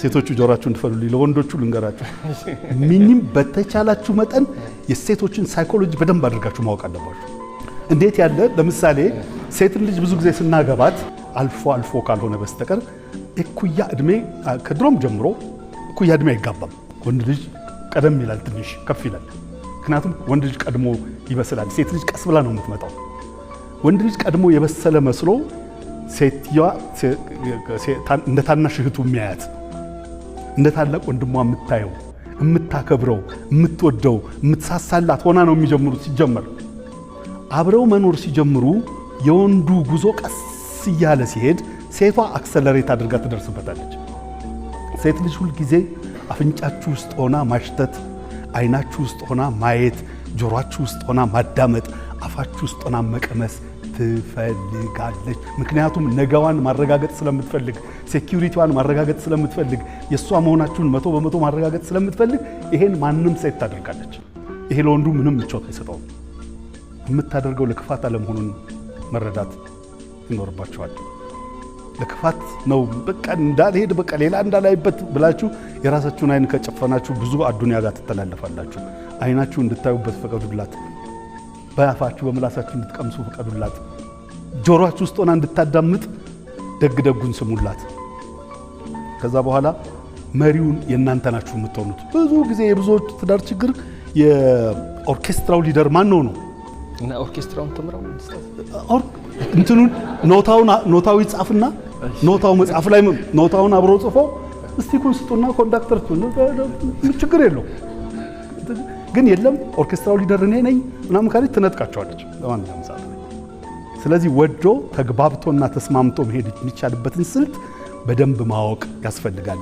ሴቶቹ ጆሮአችሁ እንድፈሉልኝ ለወንዶቹ ልንገራችሁ ምንም በተቻላችሁ መጠን የሴቶችን ሳይኮሎጂ በደንብ አድርጋችሁ ማወቅ አለባችሁ እንዴት ያለ ለምሳሌ ሴት ልጅ ብዙ ጊዜ ስናገባት አልፎ ካልሆነ በስተቀር እኩያ እድሜ ከድሮም ጀምሮ እኩያ እድሜ አይጋባም ወንድ ልጅ ቀደም ይላል ትንሽ ከፍ ይላል ምክንያቱም ወንድ ልጅ ቀድሞ ይበስላል ሴት ልጅ ቀስ ብላ ነው የምትመጣው ወንድ ልጅ ቀድሞ የበሰለ መስሎ ሴትዋ እንደ ታናሽ እህቱ የሚያያት እንደ ታላቅ ወንድሟ የምታየው የምታከብረው የምትወደው የምትሳሳላት ሆና ነው የሚጀምሩት ሲጀመር አብረው መኖር ሲጀምሩ የወንዱ ጉዞ ቀስ እያለ ሲሄድ ሴቷ አክሰለሬት አድርጋ ትደርስበታለች ሴት ልጅ ሁሉ ጊዜ አፍንጫችሁ ውስጥ ሆና ማሽተት አይናችሁ ውስጥ ሆና ማየት ጆሮአችሁ ውስጥ ሆና ማዳመጥ አፋችሁ ውስጥ ሆና መቀመስ ትፈልጋለች ምክንያቱም ነገዋን ማረጋገጥ ስለምትፈልግ ሴኩሪቲዋን ማረጋገጥ ስለምትፈልግ የሷ መሆናችሁን 100% ማረጋገጥ ስለምትፈልግ ይሄን ማንንም ሴት ታደርጋለች ይሄ ለወንዱ ምንም ምቾት አይሰጠውም የምታደርገው ለክፋት አለመሆኑን መረዳት ይኖርባችኋል ለክፋት ነው በቃ እንዳልሄድ በቃ ሌላ እንዳላይበት ብላችሁ የራሳችሁን አይን ከጨፈናችሁ ብዙ አዱንያ ጋር ትተላለፋላችሁ አይናችሁ እንድታዩበት ፈቀዱላት በአፋችሁ በምላሳችሁ እንድትቀምሱ ፈቀዱላት ጆሮአችሁ ውስጥ ሆና እንድታዳምጥ ደግደጉን ስሙላት ከዛ በኋላ መሪውን የናንተ ናችሁ የምትሆኑት ብዙ ጊዜ የብዙዎች ትዳር ችግር የኦርኬስትራው ሊደር ማን ነው እና ኦርኬስትራውን ተምራው እንትኑን ኖታው ይጻፍና ኖታው መጽሐፍ ላይ ኖታውን አብሮ ጽፎ እስቲ ኮንስቱና ኮንዳክተር ችግር የለው ግን የለም ኦርኬስትራው ሊደር እኔ ነኝ ምናምን ካለች ትነጥቃቸዋለች ለማንኛውም ሰዓት ስለዚህ ወዶ ተግባብቶና ተስማምቶ መሄድ የሚቻልበትን ስልት በደንብ ማወቅ ያስፈልጋል